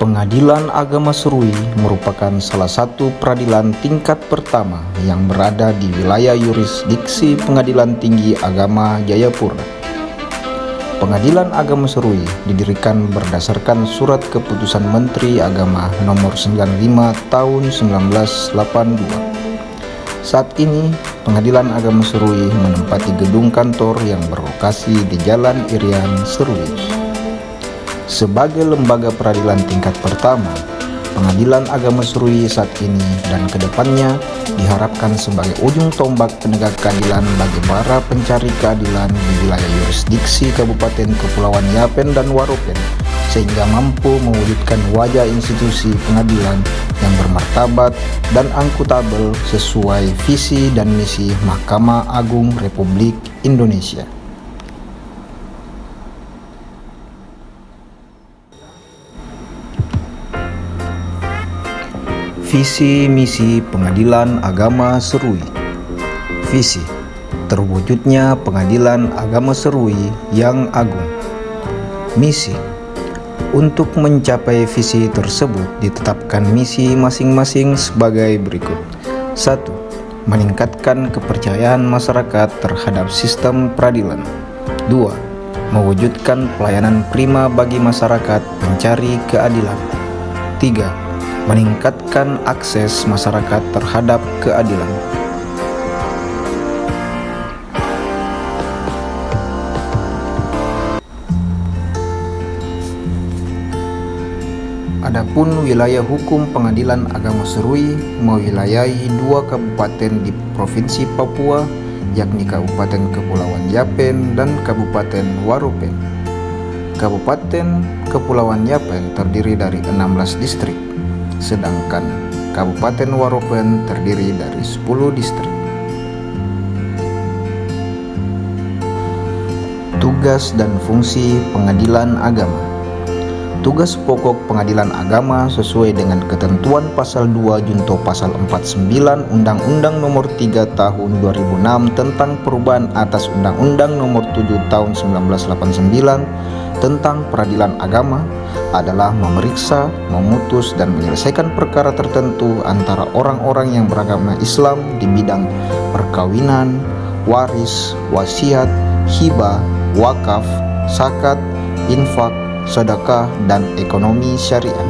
Pengadilan Agama Serui merupakan salah satu peradilan tingkat pertama yang berada di wilayah yurisdiksi Pengadilan Tinggi Agama Jayapura. Pengadilan Agama Serui didirikan berdasarkan Surat Keputusan Menteri Agama Nomor 95 Tahun 1982. Saat ini, Pengadilan Agama Serui menempati gedung kantor yang berlokasi di Jalan Irian Serui. Sebagai lembaga peradilan tingkat pertama, Pengadilan Agama Serui saat ini dan kedepannya diharapkan sebagai ujung tombak penegak keadilan bagi para pencari keadilan di wilayah yurisdiksi Kabupaten Kepulauan Yapen dan Waropen, sehingga mampu mewujudkan wajah institusi pengadilan yang bermartabat dan akuntabel sesuai visi dan misi Mahkamah Agung Republik Indonesia. Visi misi Pengadilan Agama Serui. Visi: terwujudnya Pengadilan Agama Serui yang agung. Misi: untuk mencapai visi tersebut ditetapkan misi masing-masing sebagai berikut. 1. Meningkatkan kepercayaan masyarakat terhadap sistem peradilan. 2. Mewujudkan pelayanan prima bagi masyarakat pencari keadilan. 3. Meningkatkan akses masyarakat terhadap keadilan. Adapun wilayah hukum Pengadilan Agama Serui mewilayahi 2 kabupaten di Provinsi Papua, yakni Kabupaten Kepulauan Yapen dan Kabupaten Waropen. Kabupaten Kepulauan Yapen terdiri dari 16 distrik, sedangkan Kabupaten Waropen terdiri dari 10 distrik. Tugas dan fungsi Pengadilan Agama. Tugas pokok Pengadilan Agama sesuai dengan ketentuan Pasal 2 Junto Pasal 49 Undang-Undang Nomor 3 Tahun 2006 tentang perubahan atas Undang-Undang Nomor 7 Tahun 1989 tentang peradilan agama adalah memeriksa, memutus, dan menyelesaikan perkara tertentu antara orang-orang yang beragama Islam di bidang perkawinan, waris, wasiat, hibah, wakaf, zakat, infak, sedekah, dan ekonomi syariah.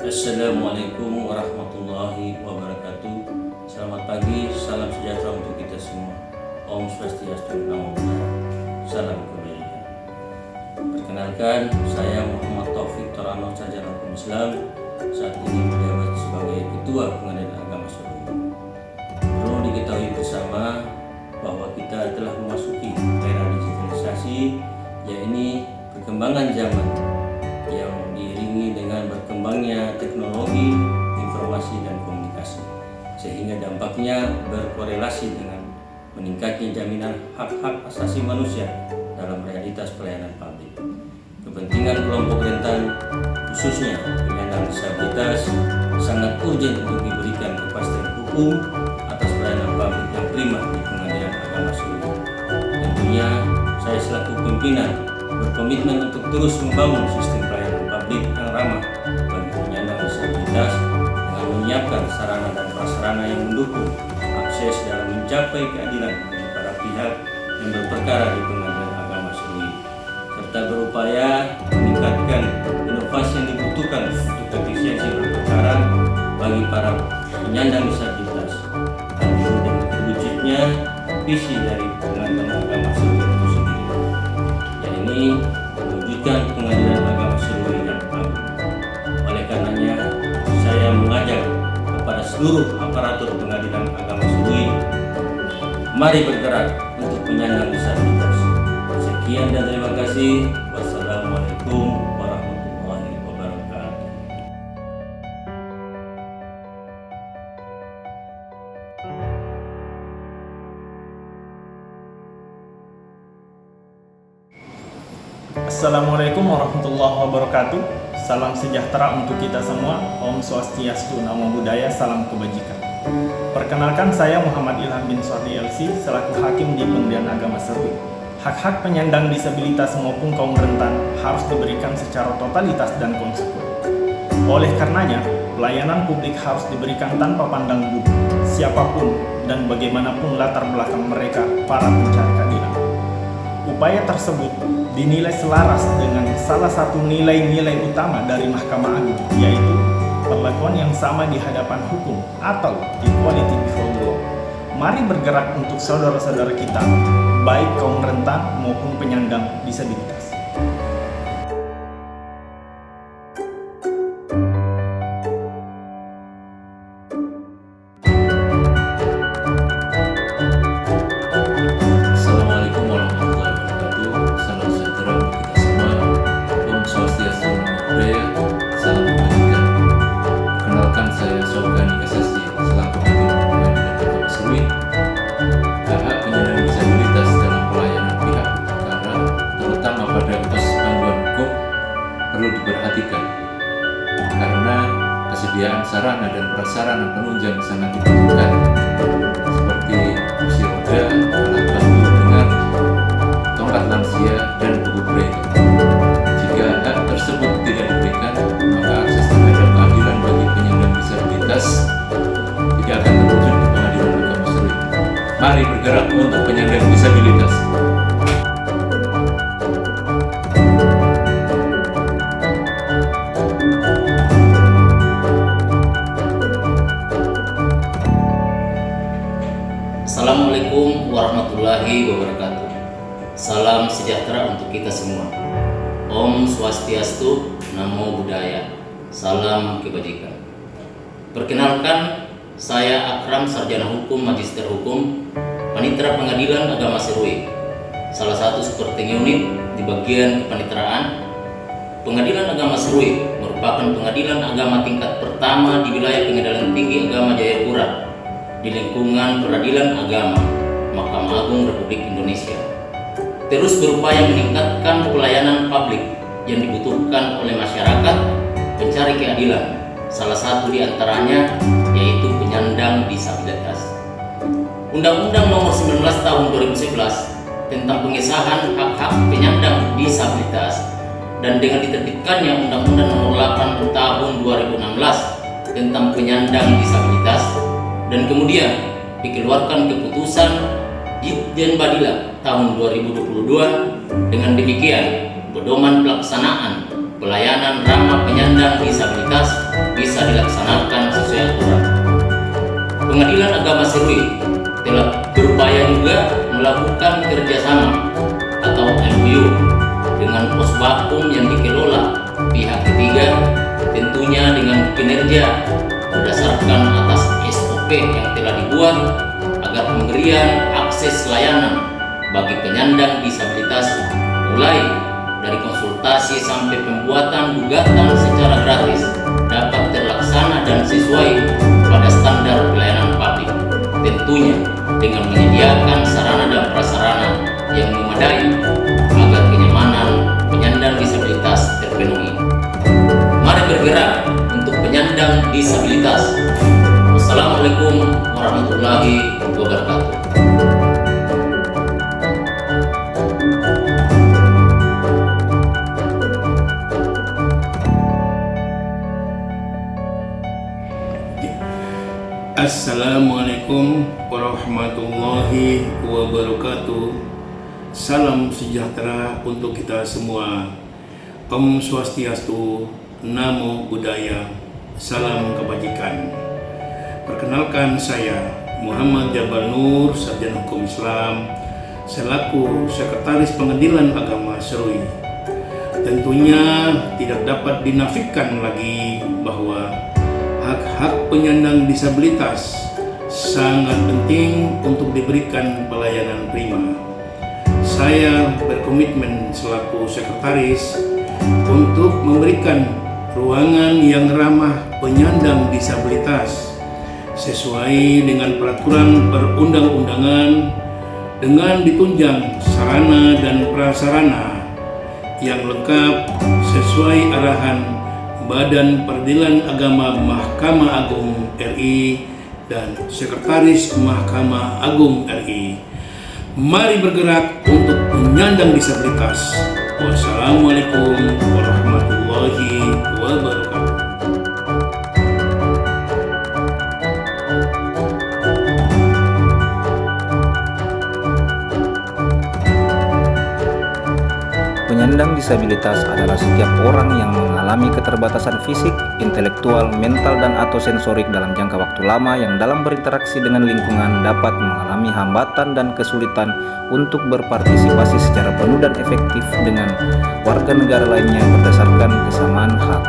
Assalamualaikum warahmatullahi wabarakatuh. Selamat pagi, salam sejahtera untuk kita semua. Om Swastiastu, Namo Buddhaya. Salam kebajikan. Perkenalkan, saya Muhammad Taufik Torano, sarjana hukum Islam. Saat ini menjabat sebagai Ketua Pengadilan Agama Serui. Perlu diketahui bersama bahwa kita telah memasuki era digitalisasi, yaitu perkembangan zaman yang diiringi dengan berkembangnya teknologi, informasi, dan komunikasi, sehingga dampaknya berkorelasi dengan meningkatnya jaminan hak-hak asasi manusia dalam realitas pelayanan publik. Kepentingan kelompok rentan, khususnya penyandang disabilitas, sangat urgent untuk diberikan kepastian hukum atas pelayanan publik yang prima di Pengadilan Agama Serui. Tentunya saya selaku pimpinan berkomitmen untuk terus membangun sistem pelayanan publik yang ramah bagi penyandang disabilitas dengan menyiapkan sarana dan prasarana yang mendukung akses dalam mencapai keadilan bagi para pihak yang berperkara di Pengadilan Agama Serui, serta berupaya meningkatkan inovasi yang dibutuhkan untuk efisiensi berperkara bagi para penyandang disabilitas, dan dengan terwujudnya visi dari Pengadilan Agama Serui itu sendiri, yakni mewujudkan Pengadilan Agama Serui yang agung. Oleh karenanya, saya mengajak kepada seluruh aparatur Pengadilan Agama Serui, mari bergerak untuk penyandang disabilitas. Sekian dan terima kasih. Wassalamualaikum warahmatullahi wabarakatuh. Assalamualaikum warahmatullahi wabarakatuh. salam sejahtera untuk kita semua. Om Swastiastu, Namo Buddhaya, salam kebajikan. Perkenalkan, saya Muhammad Ilham bin Suhardi LC selaku Hakim di Pengadilan Agama Serui. Hak-hak penyandang disabilitas maupun kaum rentan harus diberikan secara totalitas dan konsekuen. Oleh karenanya, pelayanan publik harus diberikan tanpa pandang bulu, siapapun dan bagaimanapun latar belakang mereka para pencari keadilan. Upaya tersebut dinilai selaras dengan salah satu nilai-nilai utama dari Mahkamah Agung, yaitu perlakuan yang sama di hadapan hukum atau equality before the law. Mari bergerak untuk saudara-saudara kita, baik kaum rentan maupun penyandang disabilitas. Assalamualaikum warahmatullahi wabarakatuh. Salam sejahtera untuk kita semua. Om Swastiastu, Namo Buddhaya, salam kebajikan. Perkenalkan, saya Sofgan Kasasi selaku Hakim Pengadilan Agama Serui. Hak-hak penyandang disabilitas dalam pelayanan pihak perkara, terutama pada pos panduan hukum, perlu diperhatikan karena kesediaan sarana dan prasarana penunjang sangat dibutuhkan, seperti kursi roda, alat bantu dengar, tongkat lansia, dan buku braille. Jika hak tersebut tidak diberikan, maka akses terhadap keadilan bagi penyandang disabilitas tidak akan terwujud di Pengadilan Agama Serui. Mari bergerak untuk penyandang disabilitas. Assalamualaikum warahmatullahi wabarakatuh. Salam sejahtera untuk kita semua. Om Swastiastu, Namo Buddhaya, salam kebajikan. Perkenalkan, saya Akram, Sarjana Hukum, Magister Hukum, Panitera Pengadilan Agama Serui, salah satu superting unit di bagian kepanitraan. Pengadilan Agama Serui merupakan pengadilan agama tingkat pertama di wilayah Pengadilan Tinggi Agama Jayapura di lingkungan Peradilan Agama Mahkamah Agung Republik Indonesia. Terus berupaya meningkatkan pelayanan publik yang dibutuhkan oleh masyarakat pencari keadilan, salah satu di antaranya yaitu penyandang disabilitas. Undang-Undang Nomor 19 Tahun 2011 tentang pengesahan hak-hak penyandang disabilitas dan dengan diterbitkannya Undang-Undang Nomor 8 Tahun 2016 tentang penyandang disabilitas, dan kemudian dikeluarkan keputusan Ditjen Badila tahun 2022. Dengan demikian, pedoman pelaksanaan pelayanan ramah penyandang disabilitas bisa dilaksanakan sesuai aturan. Pengadilan Agama Serui telah berupaya juga melakukan kerjasama atau MOU dengan Posbakum yang dikelola pihak ketiga, tentunya dengan kinerja berdasarkan atas SOP yang telah dibuat agar pemberian akses layanan bagi penyandang disabilitas mulai dari konsultasi sampai pembuatan gugatan secara gratis dapat terlaksana dan sesuai pada standar pelayanan publik, tentunya dengan menyediakan sarana dan prasarana yang memadai agar kenyamanan penyandang disabilitas terpenuhi. Mari bergerak untuk penyandang disabilitas. Wassalamualaikum warahmatullahi wabarakatuh. Assalamualaikum warahmatullahi wabarakatuh. Salam sejahtera untuk kita semua. Om Swastiastu, Namo Buddhaya, salam kebajikan. Perkenalkan, saya Muhammad Jabal Nur, Sarjana Hukum Islam, selaku Sekretaris Pengadilan Agama Serui. Tentunya tidak dapat dinafikan lagi bahwa hak-hak penyandang disabilitas sangat penting untuk diberikan pelayanan prima. Saya berkomitmen selaku sekretaris untuk memberikan ruangan yang ramah penyandang disabilitas sesuai dengan peraturan perundang-undangan dengan ditunjang sarana dan prasarana yang lengkap sesuai arahan Badan Peradilan Agama Mahkamah Agung RI dan Sekretaris Mahkamah Agung RI. Mari bergerak untuk penyandang disabilitas. Wassalamualaikum warahmatullahi wabarakatuh. Penyandang disabilitas adalah setiap orang yang mengalami keterbatasan fisik, intelektual, mental, dan atau sensorik dalam jangka waktu lama yang dalam berinteraksi dengan lingkungan dapat mengalami hambatan dan kesulitan untuk berpartisipasi secara penuh dan efektif dengan warga negara lainnya berdasarkan kesamaan hak.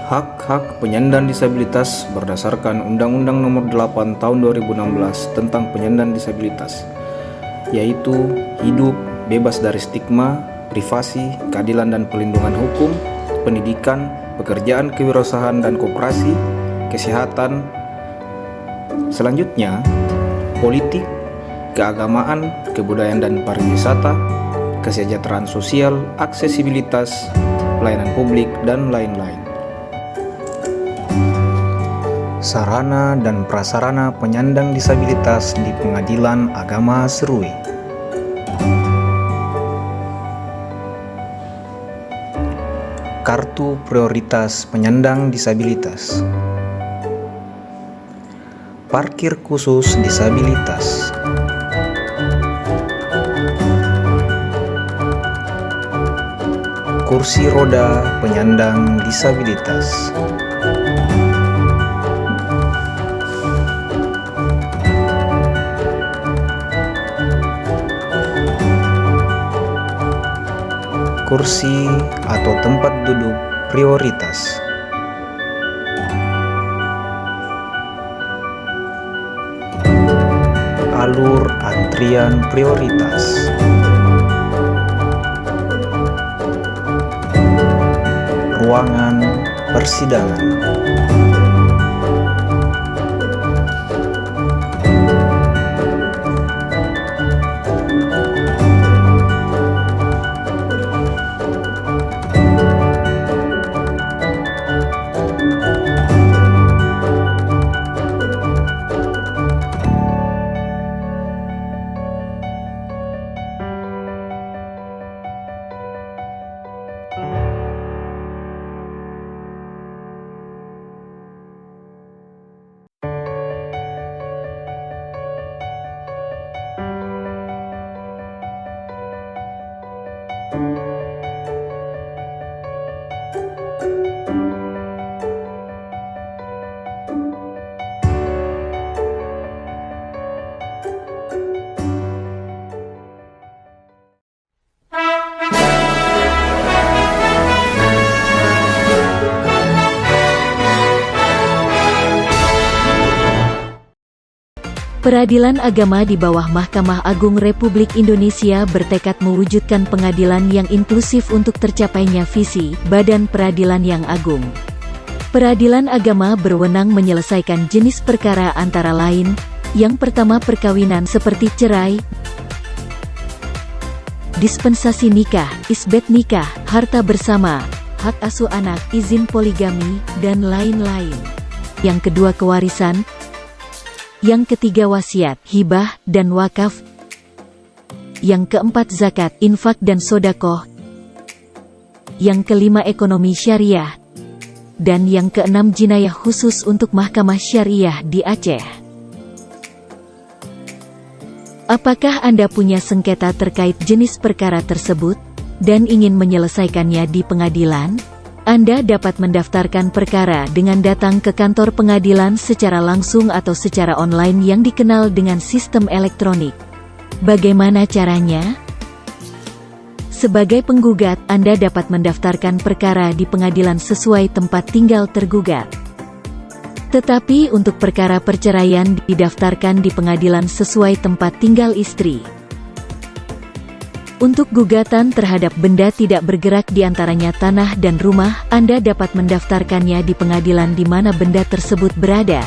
Hak-hak penyandang disabilitas berdasarkan Undang-Undang Nomor 8 Tahun 2016 tentang penyandang disabilitas, yaitu hidup bebas dari stigma, privasi, keadilan dan pelindungan hukum, pendidikan, pekerjaan kewirausahaan dan koperasi, kesehatan. Selanjutnya, politik, keagamaan, kebudayaan dan pariwisata, kesejahteraan sosial, aksesibilitas, pelayanan publik, dan lain-lain. Sarana dan prasarana penyandang disabilitas di Pengadilan Agama Serui. Kartu prioritas penyandang disabilitas. Parkir khusus disabilitas. Kursi roda penyandang disabilitas. Kursi atau tempat duduk prioritas. Alur antrian prioritas. Ruangan persidangan. Peradilan agama di bawah Mahkamah Agung Republik Indonesia bertekad mewujudkan pengadilan yang inklusif untuk tercapainya visi Badan Peradilan yang Agung. Peradilan agama berwenang menyelesaikan jenis perkara antara lain, yang pertama perkawinan seperti cerai, dispensasi nikah, isbat nikah, harta bersama, hak asuh anak, izin poligami, dan lain-lain. Yang kedua kewarisan, yang ketiga wasiat, hibah, dan wakaf. Yang keempat zakat, infak dan sodakoh. Yang kelima ekonomi syariah. Dan yang keenam jinayah khusus untuk Mahkamah Syariah di Aceh. Apakah Anda punya sengketa terkait jenis perkara tersebut dan ingin menyelesaikannya di pengadilan? Anda dapat mendaftarkan perkara dengan datang ke kantor pengadilan secara langsung atau secara online yang dikenal dengan sistem elektronik. Bagaimana caranya? Sebagai penggugat, Anda dapat mendaftarkan perkara di pengadilan sesuai tempat tinggal tergugat. Tetapi untuk perkara perceraian didaftarkan di pengadilan sesuai tempat tinggal istri. Untuk gugatan terhadap benda tidak bergerak di antaranya tanah dan rumah, Anda dapat mendaftarkannya di pengadilan di mana benda tersebut berada.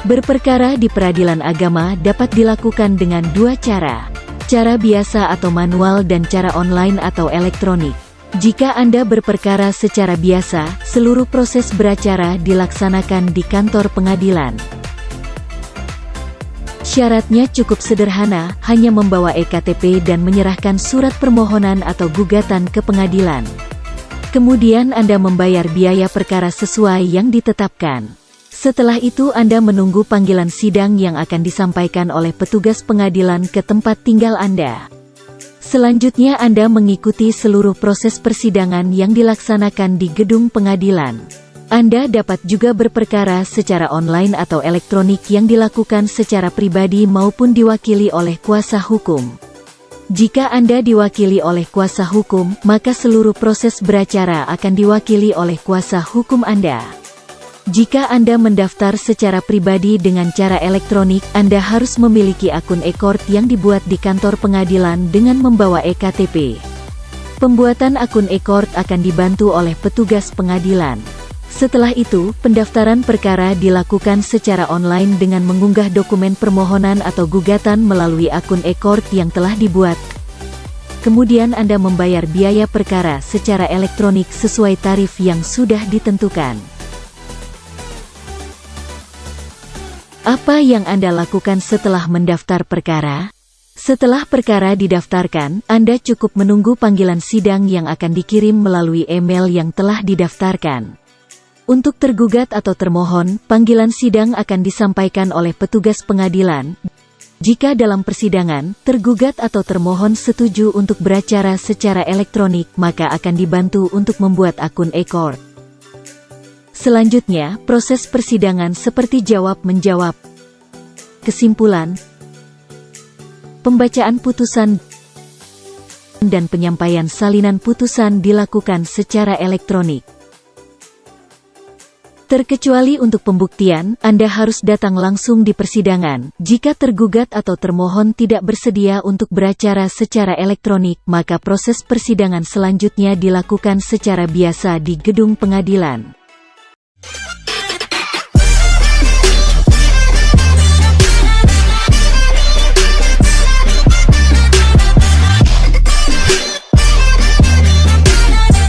Berperkara di peradilan agama dapat dilakukan dengan dua cara. Cara biasa atau manual dan cara online atau elektronik. Jika Anda berperkara secara biasa, seluruh proses beracara dilaksanakan di kantor pengadilan. Syaratnya cukup sederhana, hanya membawa EKTP dan menyerahkan surat permohonan atau gugatan ke pengadilan. Kemudian Anda membayar biaya perkara sesuai yang ditetapkan. Setelah itu Anda menunggu panggilan sidang yang akan disampaikan oleh petugas pengadilan ke tempat tinggal Anda. Selanjutnya Anda mengikuti seluruh proses persidangan yang dilaksanakan di gedung pengadilan. Anda dapat juga berperkara secara online atau elektronik yang dilakukan secara pribadi maupun diwakili oleh kuasa hukum. Jika Anda diwakili oleh kuasa hukum, maka seluruh proses beracara akan diwakili oleh kuasa hukum Anda. Jika Anda mendaftar secara pribadi dengan cara elektronik, Anda harus memiliki akun e-court yang dibuat di kantor pengadilan dengan membawa EKTP. Pembuatan akun e-court akan dibantu oleh petugas pengadilan. Setelah itu, pendaftaran perkara dilakukan secara online dengan mengunggah dokumen permohonan atau gugatan melalui akun e-court yang telah dibuat. Kemudian Anda membayar biaya perkara secara elektronik sesuai tarif yang sudah ditentukan. Apa yang Anda lakukan setelah mendaftar perkara? Setelah perkara didaftarkan, Anda cukup menunggu panggilan sidang yang akan dikirim melalui email yang telah didaftarkan. Untuk tergugat atau termohon, panggilan sidang akan disampaikan oleh petugas pengadilan. Jika dalam persidangan, tergugat atau termohon setuju untuk beracara secara elektronik, maka akan dibantu untuk membuat akun e-court. Selanjutnya, proses persidangan seperti jawab-menjawab, kesimpulan, pembacaan putusan, dan penyampaian salinan putusan dilakukan secara elektronik. Terkecuali untuk pembuktian, Anda harus datang langsung di persidangan. Jika tergugat atau termohon tidak bersedia untuk beracara secara elektronik, maka proses persidangan selanjutnya dilakukan secara biasa di gedung pengadilan.